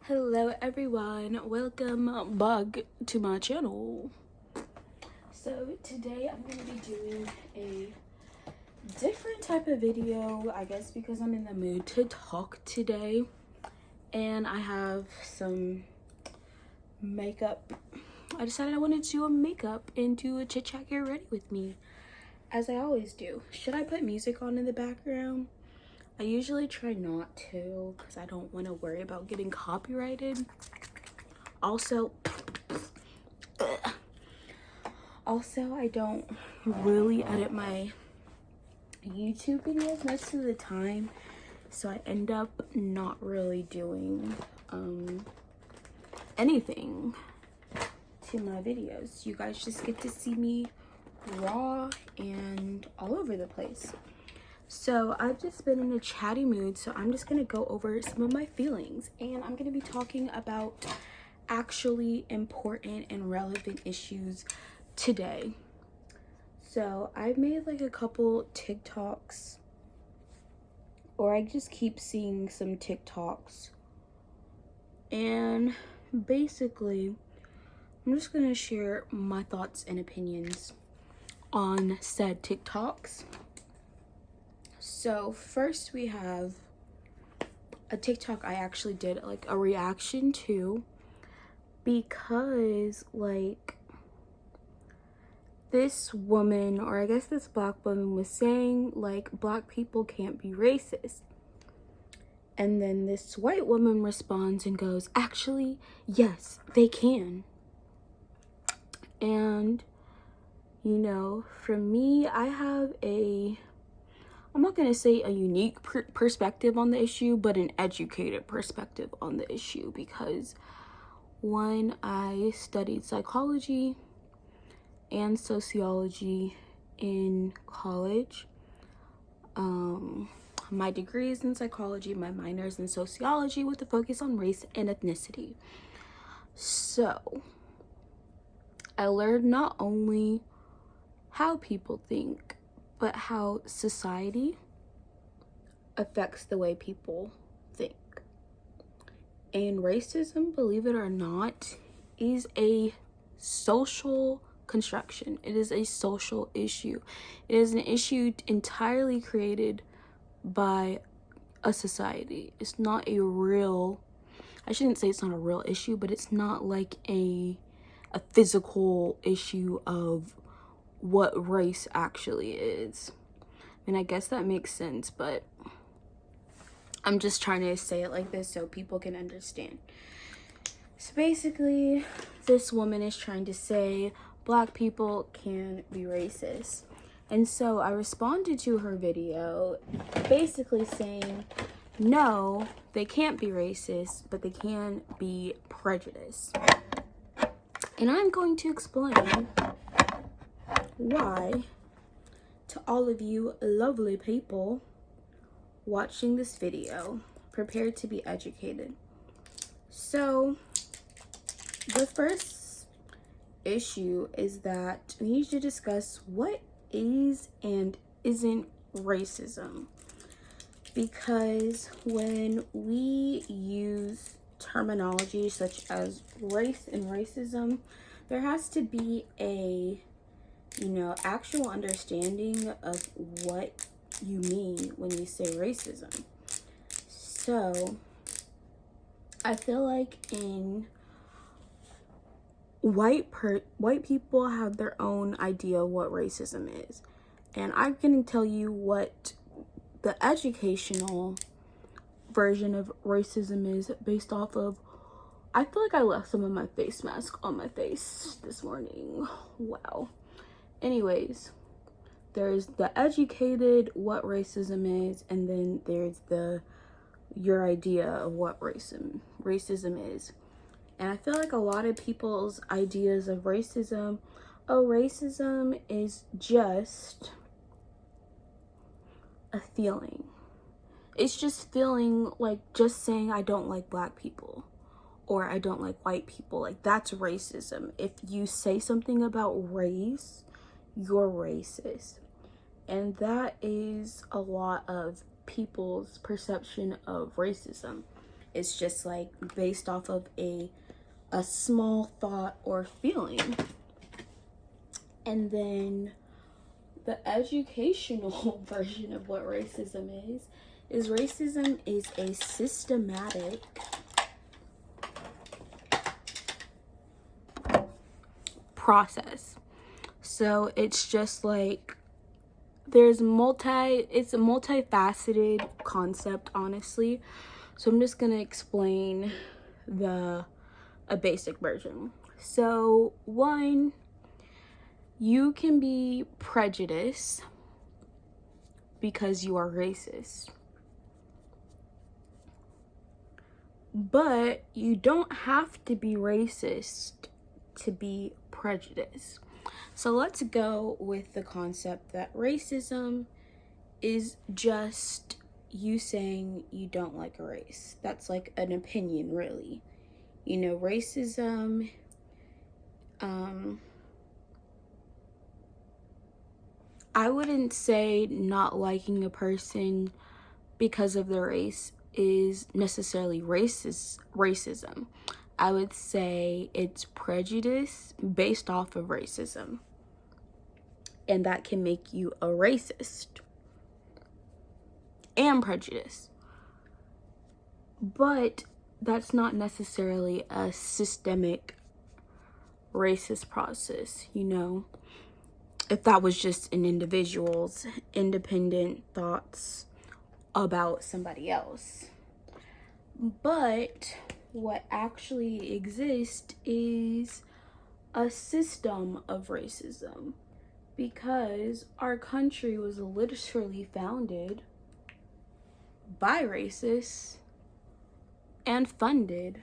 Hello everyone, welcome back to my channel. So today I'm going to be doing a different type of video, I guess because I'm in the mood to talk today. And I have some makeup. I decided I wanted to do a makeup and do a chit chat, get ready with me, as I always do. Should I put music on in the background? I usually try not to because I don't want to worry about getting copyrighted. Also, I don't really edit my YouTube videos most of the time, so I end up not really doing anything to my videos. You guys just get to see me raw and all over the place. So I've just been in a chatty mood, so I'm just gonna go over some of my feelings, and I'm gonna be talking about actually important and relevant issues today. So I've made like a couple TikToks, or I just keep seeing some TikToks, and basically I'm just gonna share my thoughts and opinions on said TikToks. So first we have a TikTok I actually did like a reaction to, because like this woman, or I guess this black woman, was saying like black people can't be racist. And then this white woman responds and goes, actually, yes, they can. And you know, for me, I have I'm not going to say a unique perspective on the issue, but an educated perspective on the issue, because one, I studied psychology and sociology in college. My degree is in psychology, my minor is in sociology with a focus on race and ethnicity. So I learned not only how people think, but how society affects the way people think. And racism, believe it or not, is a social construction. It is a social issue. It is an issue entirely created by a society. It's not a real, I shouldn't say it's not a real issue, but it's not like a physical issue of what race actually is. And I guess that makes sense, but I'm just trying to say it like this so people can understand. So basically, this woman is trying to say black people can be racist. And so I responded to her video basically saying, no, they can't be racist, but they can be prejudiced. And I'm going to explain why to all of you lovely people watching this video. Prepare to be educated. So the first issue is that we need to discuss what is and isn't racism, because when we use terminology such as race and racism, there has to be a actual understanding of what you mean when you say racism. So I feel like in white people have their own idea of what racism is, and I'm going to tell you what the educational version of racism is based off of. I feel like I left some of my face mask on my face this morning. Wow. Anyways, there's the educated what racism is, and then there's your idea of what racism is. And I feel like a lot of people's ideas of racism, racism is just a feeling. It's just feeling, like just saying I don't like black people or I don't like white people. Like that's racism. If you say something about race, you're racist. And that is a lot of people's perception of racism. It's just like based off of a small thought or feeling. And then the educational version of what racism is racism is a systematic process. So it's just like it's a multifaceted concept, honestly. So I'm just gonna explain a basic version. So 1, you can be prejudiced because you are racist. But you don't have to be racist to be prejudiced. So let's go with the concept that racism is just you saying you don't like a race. That's like an opinion, really. You know, racism, I wouldn't say not liking a person because of their race is necessarily racism. I would say it's prejudice based off of racism. And that can make you a racist and prejudice. But that's not necessarily a systemic racist process, you know? If that was just an individual's independent thoughts about somebody else. But what actually exists is a system of racism, because our country was literally founded by racists and funded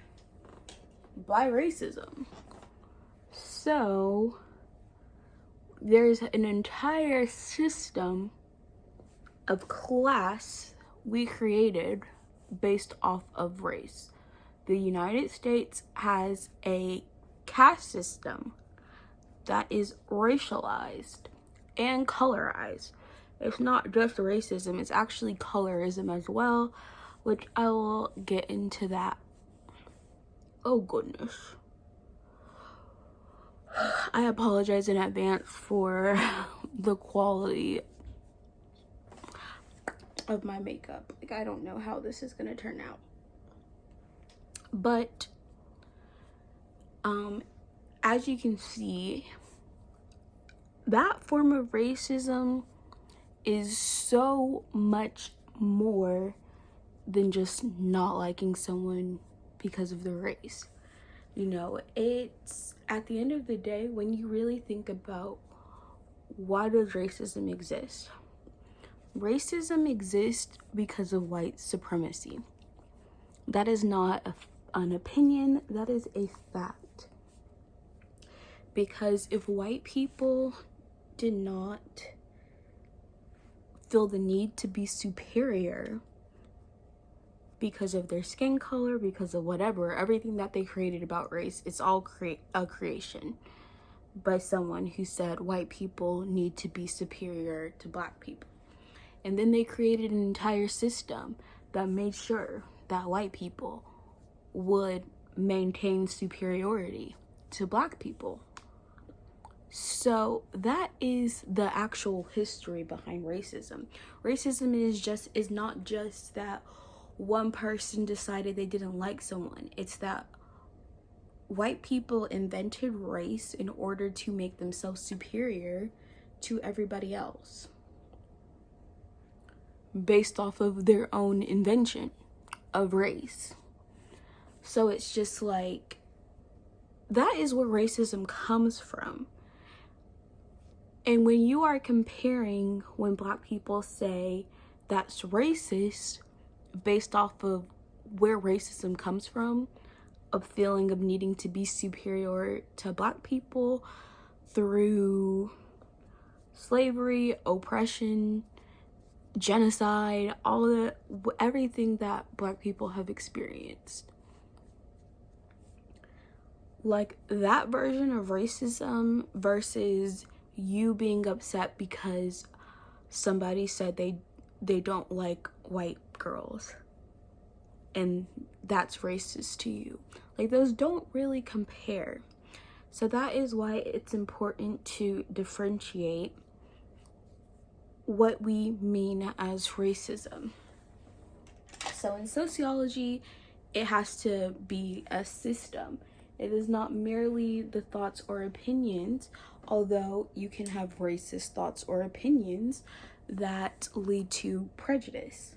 by racism. So there's an entire system of class we created based off of race. The United States has a caste system that is racialized and colorized. It's not just racism, it's actually colorism as well, which I will get into that. Oh goodness. I apologize in advance for the quality of my makeup. Like, I don't know how this is gonna turn out. But as you can see, that form of racism is so much more than just not liking someone because of their race. You know, it's at the end of the day, when you really think about why does racism exist? Racism exists because of white supremacy. That is not an opinion, that is a fact. Because if white people did not feel the need to be superior because of their skin color, because of whatever, everything that they created about race, it's all a creation by someone who said white people need to be superior to black people. And then they created an entire system that made sure that white people would maintain superiority to black people. So that is the actual history behind racism. Racism is not just that one person decided they didn't like someone. It's that white people invented race in order to make themselves superior to everybody else, based off of their own invention of race. So it's just like, that is where racism comes from. And when you are comparing, when black people say that's racist based off of where racism comes from, a feeling of needing to be superior to black people through slavery, oppression, genocide, everything that black people have experienced. Like, that version of racism versus you being upset because somebody said they don't like white girls. and that's racist to you. Like, those don't really compare. So that is why it's important to differentiate what we mean as racism. So in sociology, it has to be a system. It is not merely the thoughts or opinions, although you can have racist thoughts or opinions that lead to prejudice.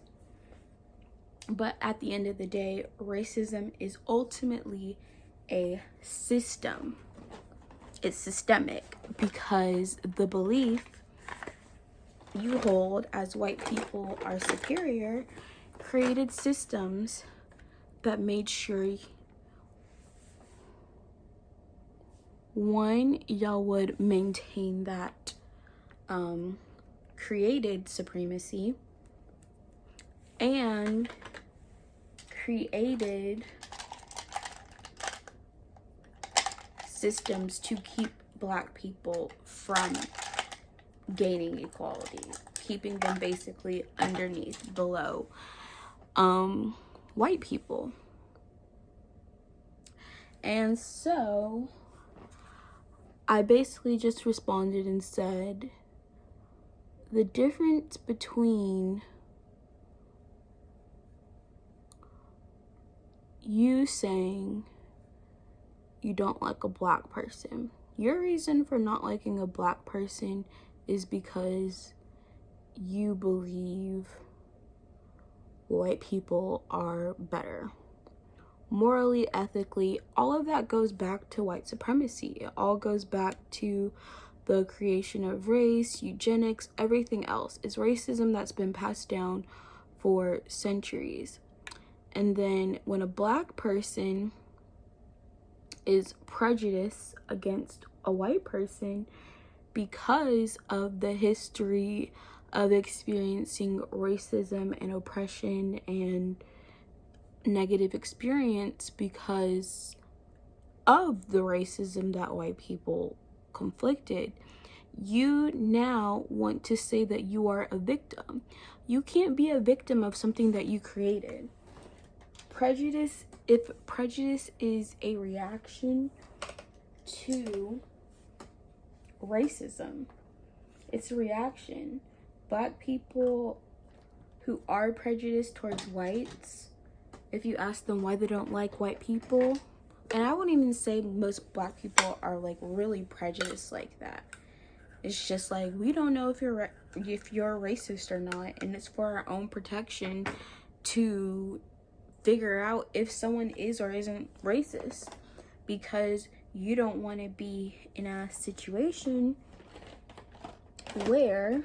But at the end of the day, racism is ultimately a system. It's systemic because the belief you hold as white people are superior created systems that made sure, one, y'all would maintain that created supremacy, and created systems to keep Black people from gaining equality, keeping them basically underneath, below white people. And so I basically just responded and said, the difference between you saying you don't like a Black person, your reason for not liking a Black person is because you believe white people are better. Morally, ethically, all of that goes back to white supremacy. It all goes back to the creation of race, eugenics, everything else. It's racism that's been passed down for centuries. And then when a Black person is prejudiced against a white person because of the history of experiencing racism and oppression and negative experience because of the racism that white people conflicted, you now want to say that you are a victim. You can't be a victim of something that you created. If prejudice is a reaction to racism, it's a reaction. Black people who are prejudiced towards whites, if you ask them why they don't like white people, and I wouldn't even say most Black people are like really prejudiced like that. It's just like, we don't know if you're racist or not, and it's for our own protection to figure out if someone is or isn't racist, because you don't want to be in a situation where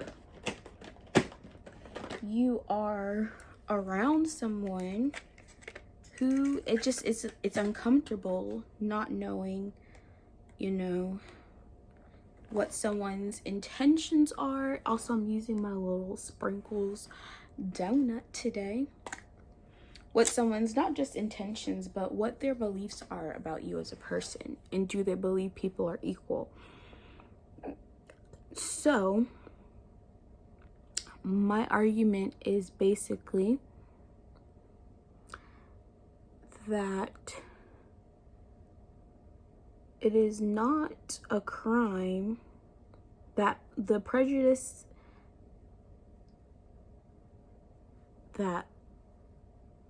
you are around someone who it's uncomfortable not knowing, what someone's intentions are. Also, I'm using my little sprinkles donut today. What someone's not just intentions, but what their beliefs are about you as a person, and do they believe people are equal? So my argument is basically that it is not a crime, that the prejudice that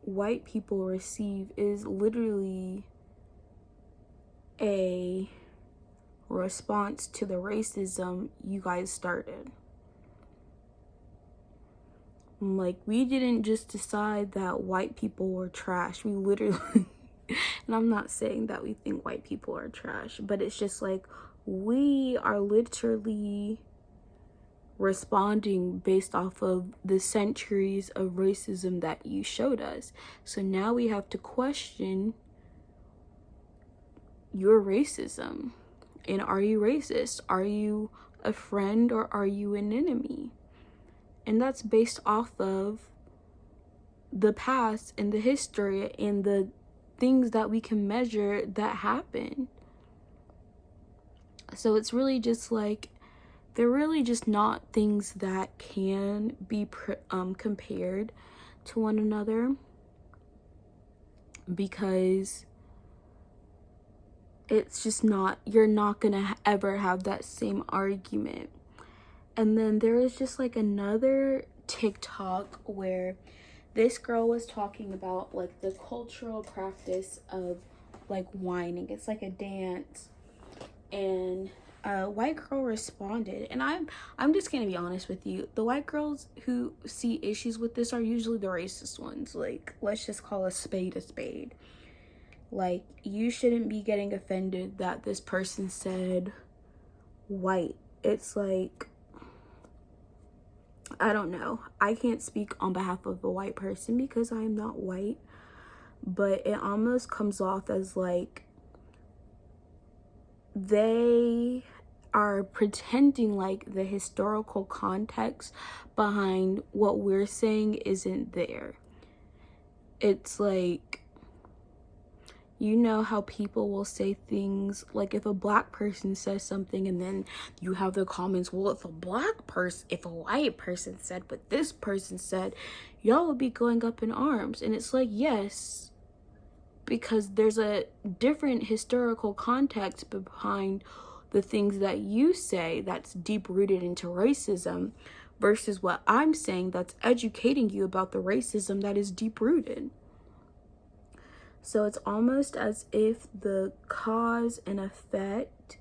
white people receive is literally a response to the racism you guys started. Like, we didn't just decide that white people were trash. We literally, and I'm not saying that we think white people are trash, but it's just like, we are literally responding based off of the centuries of racism that you showed us. So now we have to question your racism. And are you racist? Are you a friend or are you an enemy? And that's based off of the past and the history and the things that we can measure that happen. So it's really just like, they're really just not things that can be compared to one another. because it's just not, you're not gonna ever have that same argument. And then there was just like another TikTok where this girl was talking about like the cultural practice of like whining. It's like a dance. And a white girl responded, and I'm just gonna be honest with you, the white girls who see issues with this are usually the racist ones. Like, let's just call a spade a spade. Like, you shouldn't be getting offended that this person said white. It's like, I don't know, I can't speak on behalf of a white person because I am not white, but it almost comes off as like they are pretending like the historical context behind what we're saying isn't there. It's like, you know how people will say things like, if a black person says something and then you have the comments, well, if a white person said what this person said, y'all would be going up in arms. And it's like, yes, because there's a different historical context behind the things that you say that's deep rooted into racism versus what I'm saying that's educating you about the racism that is deep rooted. So it's almost as if the cause and effect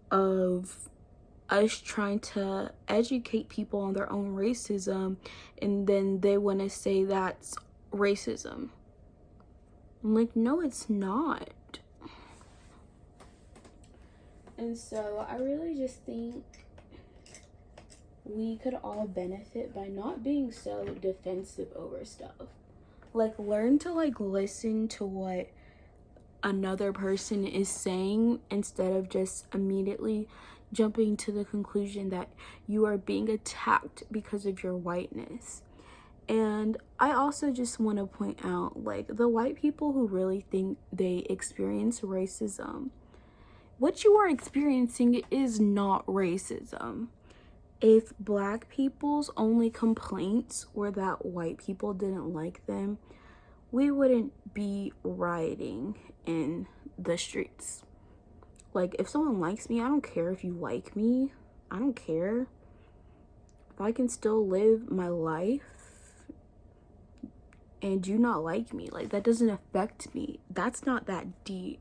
of us trying to educate people on their own racism, and then they want to say that's racism. I'm like, no, it's not. And so I really just think we could all benefit by not being so defensive over stuff. Like, learn to like listen to what another person is saying instead of just immediately jumping to the conclusion that you are being attacked because of your whiteness. And I also just want to point out, like, the white people who really think they experience racism, what you are experiencing is not racism. If black people's only complaints were that white people didn't like them, we wouldn't be rioting in the streets. Like, if someone likes me, I don't care if you like me. I don't care. If I can still live my life and you not like me, like, that doesn't affect me. That's not that deep.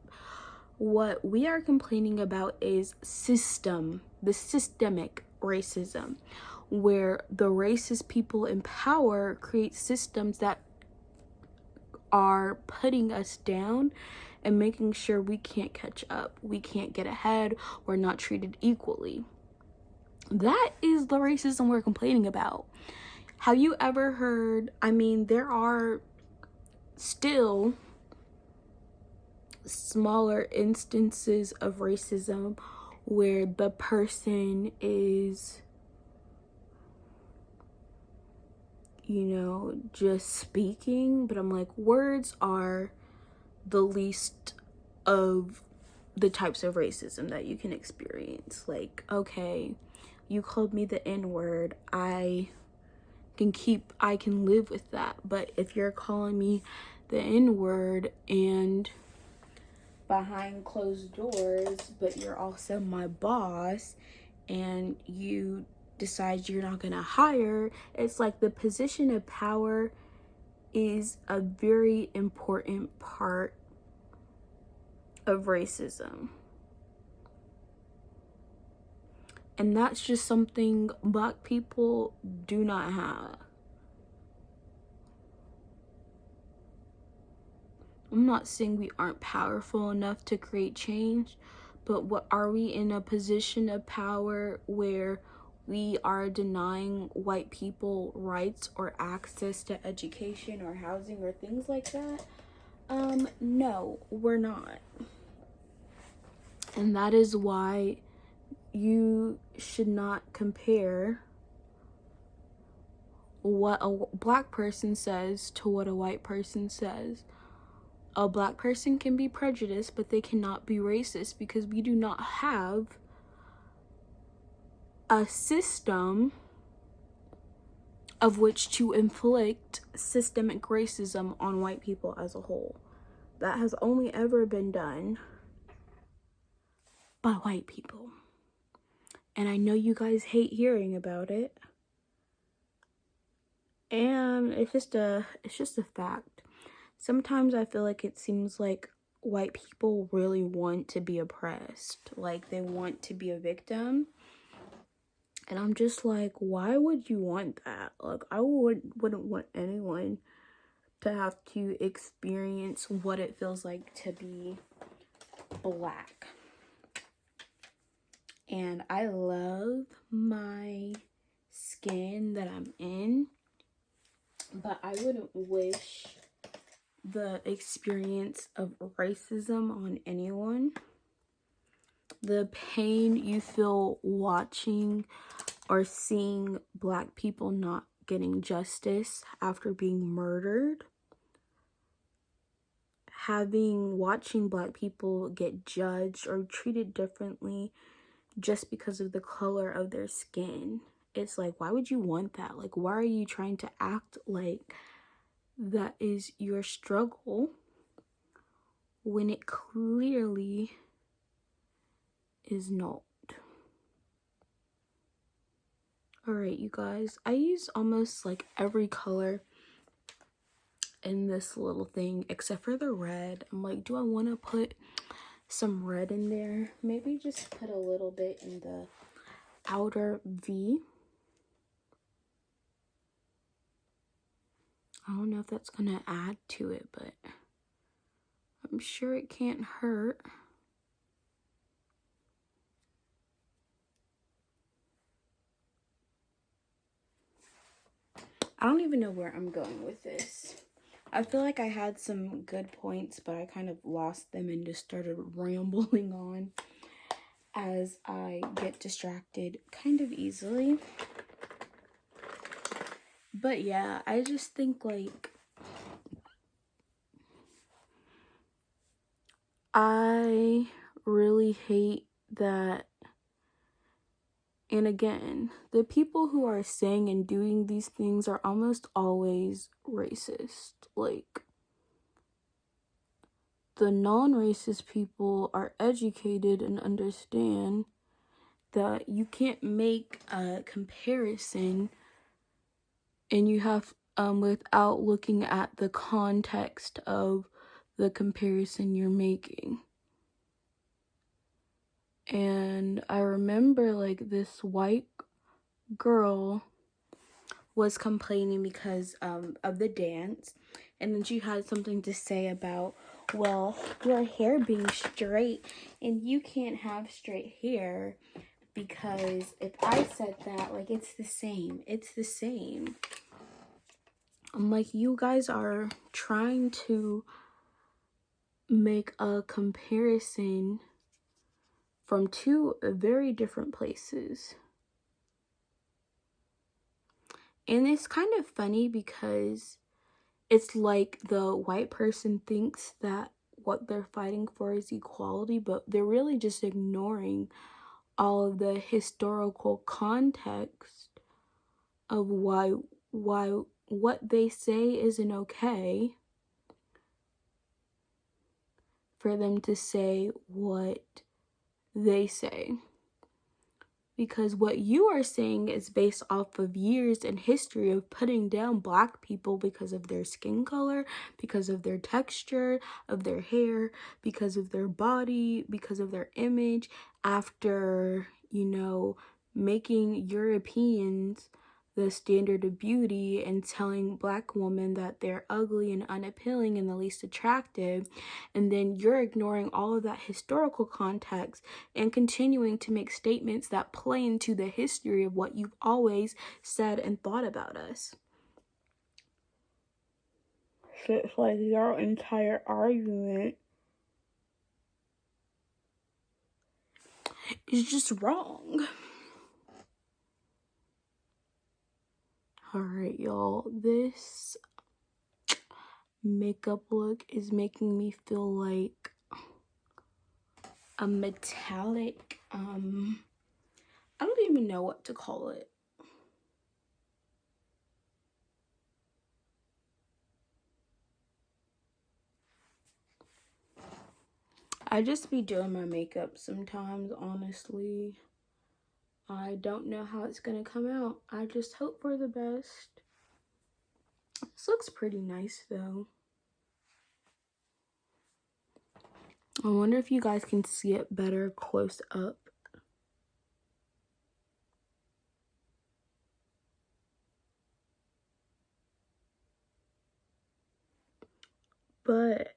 What we are complaining about is the systemic racism, where the racist people in power create systems that are putting us down and making sure we can't catch up, we can't get ahead, we're not treated equally. That is the racism we're complaining about. Have you ever heard, I mean, there are still smaller instances of racism where the person is, you know, just speaking, but I'm like, words are the least of the types of racism that you can experience. Like, okay, you called me the N-word, I can live with that. But if you're calling me the N-word and behind closed doors, but you're also my boss, and you decide you're not gonna hire, it's like the position of power is a very important part of racism. And that's just something black people do not have. I'm not saying we aren't powerful enough to create change, but what are we in a position of power where we are denying white people rights or access to education or housing or things like that? No, we're not. And that is why you should not compare what a black person says to what a white person says. A black person can be prejudiced, but they cannot be racist, because we do not have a system of which to inflict systemic racism on white people as a whole. that has only ever been done by white people. And I know you guys hate hearing about it. And it's just a fact. Sometimes I feel like it seems like white people really want to be oppressed. Like, they want to be a victim. And I'm just like, why would you want that? Like, I wouldn't want anyone to have to experience what it feels like to be black. And I love my skin that I'm in, but I wouldn't wish the experience of racism on anyone. The pain you feel watching or seeing black people not getting justice after being murdered, watching black people get judged or treated differently just because of the color of their skin. It's like, why would you want that? Like, why are you trying to act like that is your struggle when it clearly is not? Alright, you guys, I use almost like every color in this little thing except for the red. I'm like, do I want to put some red in there? Maybe just put a little bit in the outer V. I don't know if that's gonna add to it, but I'm sure it can't hurt. I don't even know where I'm going with this. I feel like I had some good points, but I kind of lost them and just started rambling on as I get distracted kind of easily. But yeah, I just think like I really hate that. And again, the people who are saying and doing these things are almost always racist. Like, the non-racist people are educated and understand that you can't make a comparison and you have without looking at the context of the comparison you're making. And I remember like this white girl was complaining because of the dance, and then she had something to say about, well, your hair being straight and you can't have straight hair because if I said that, like, it's the same. I'm like, you guys are trying to make a comparison from two very different places. And it's kind of funny because it's like the white person thinks that what they're fighting for is equality, but they're really just ignoring all of the historical context of why what they say isn't okay for them to say what they say. Because what you are saying is based off of years and history of putting down black people because of their skin color, because of their texture, of their hair, because of their body, because of their image, after, you know, making Europeans the standard of beauty and telling black women that they're ugly and unappealing and the least attractive. And then you're ignoring all of that historical context and continuing to make statements that play into the history of what you've always said and thought about us. So it's like your entire argument is just wrong. Alright, y'all, this makeup look is making me feel like a metallic, I don't even know what to call it. I just be doing my makeup sometimes, honestly. I don't know how it's gonna come out. I just hope for the best. This looks pretty nice though. I wonder if you guys can see it better close up. But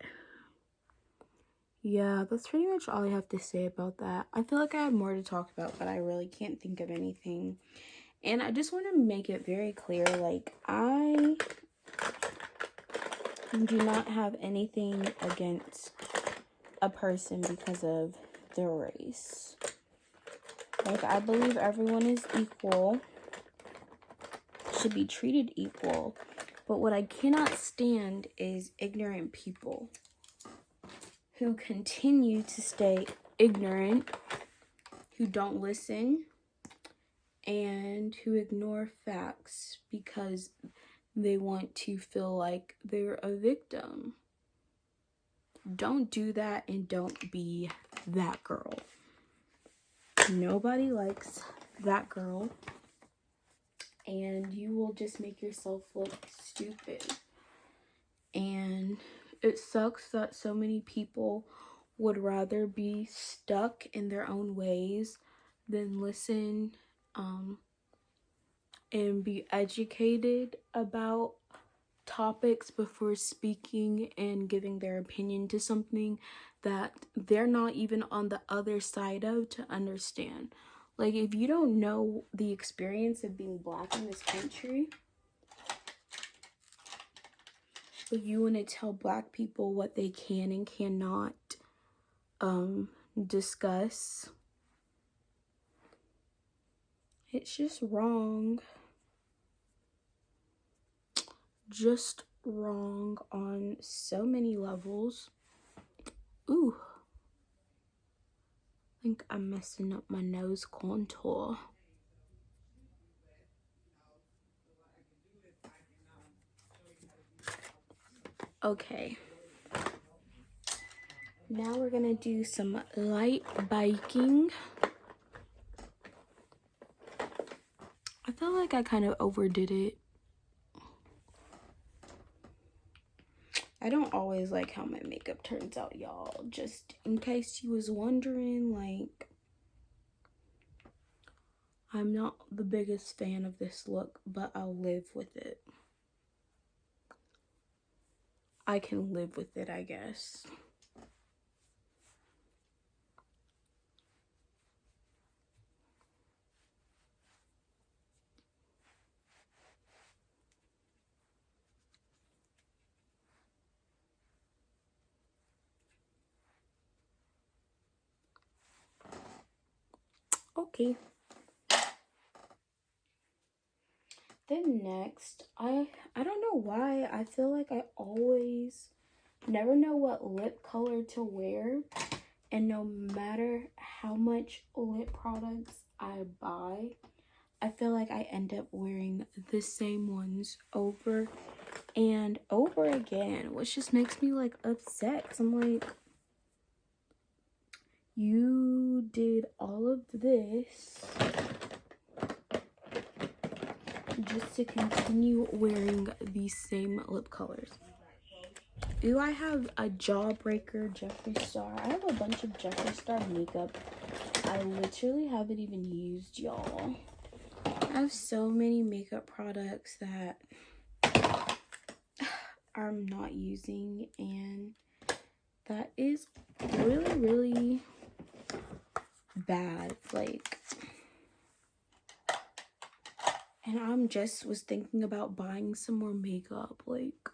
yeah, that's pretty much all I have to say about that. I feel like I had more to talk about, but I really can't think of anything. And I just want to make it very clear, like, I do not have anything against a person because of their race. Like, I believe everyone is equal, should be treated equal. But what I cannot stand is ignorant people who continue to stay ignorant, who don't listen, and who ignore facts because they want to feel like they're a victim. Don't do that, and don't be that girl. Nobody likes that girl, and you will just make yourself look stupid. And it sucks that so many people would rather be stuck in their own ways than listen and be educated about topics before speaking and giving their opinion to something that they're not even on the other side of to understand. Like, if you don't know the experience of being Black in this country, but you want to tell Black people what they can and cannot discuss, it's just wrong. Just wrong on so many levels. Ooh. I think I'm messing up my nose contour. Okay. Now we're gonna do some light biking. I feel like I kind of overdid it. I don't always like how my makeup turns out, y'all. Just in case you was wondering, like, I'm not the biggest fan of this look, but I'll live with it. I can live with it, I guess. Okay. Then next, I don't know why, I feel like I always never know what lip color to wear, and no matter how much lip products I buy, I feel like I end up wearing the same ones over and over again, which just makes me like upset, because I'm like, you did all of this just to continue wearing these same lip colors. Ooh, I have a Jawbreaker Jeffree Star. I have a bunch of Jeffree Star makeup I literally haven't even used, y'all. I have so many makeup products that I'm not using, and that is really, really bad. Like, and I'm just was thinking about buying some more makeup. Like,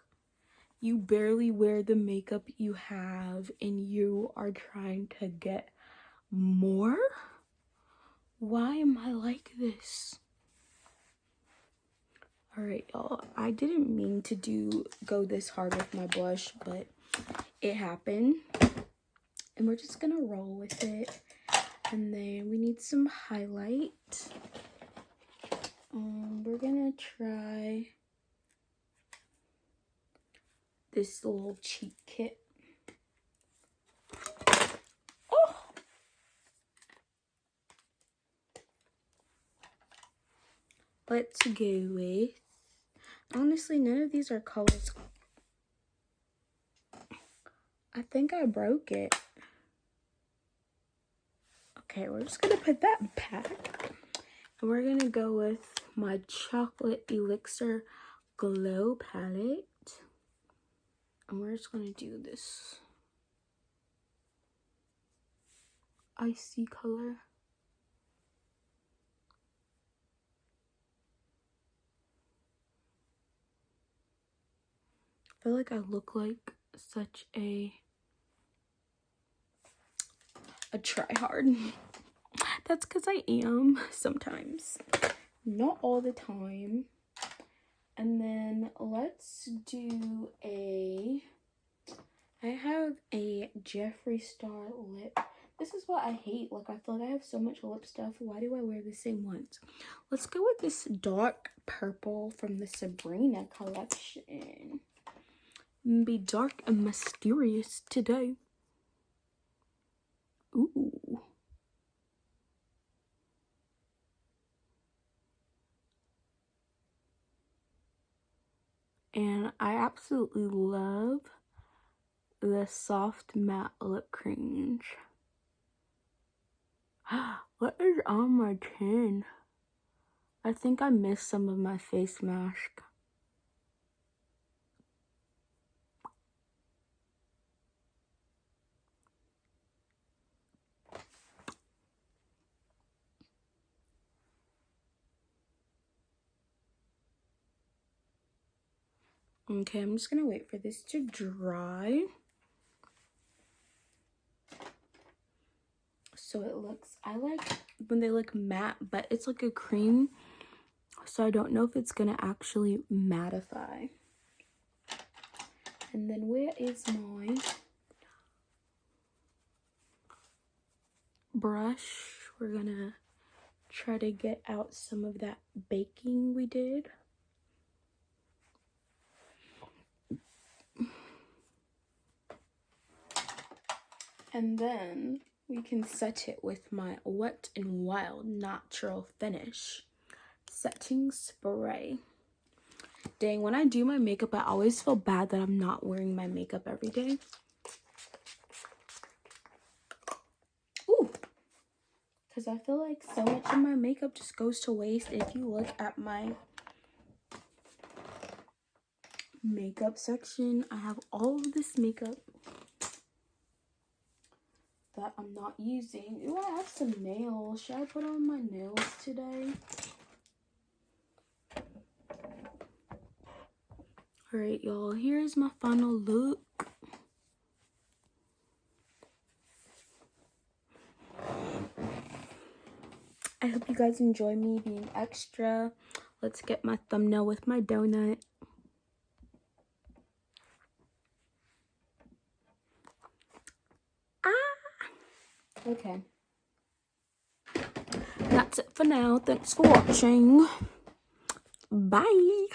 you barely wear the makeup you have, and you are trying to get more? Why am I like this? Alright, y'all. I didn't mean to go this hard with my blush, but it happened. And we're just gonna roll with it. And then we need some highlight. We're gonna try this little cheat kit. let's go with, honestly, none of these are colors. I think I broke it. Okay, we're just gonna put that back. And we're gonna go with my Chocolate Elixir Glow palette. And we're just gonna do this icy color. I feel like I look like such a try-hard. That's because I am sometimes. Not all the time. And then let's do I have a Jeffree Star lip. This is what I hate. Like, I feel like I have so much lip stuff. Why do I wear the same ones? Let's go with this dark purple from the Sabrina collection. Be dark and mysterious today. Ooh. And I absolutely love the soft matte lip creams. What is on my chin? I think I missed some of my face mask. Okay, I'm just gonna wait for this to dry. So it looks, I like when they look matte, but it's like a cream. So I don't know if it's gonna actually mattify. And then where is my brush? We're gonna try to get out some of that baking we did. And then we can set it with my Wet n Wild Natural Finish setting spray. Dang, when I do my makeup, I always feel bad that I'm not wearing my makeup every day. Ooh, because I feel like so much of my makeup just goes to waste. If you look at my makeup section, I have all of this makeup that I'm not using. Ooh, I have some nails. Should I put on my nails today? Alright, y'all, here's my final look. I hope you guys enjoy me being extra. Let's get my thumbnail with my donut. Okay. That's it for now. Thanks for watching. Bye.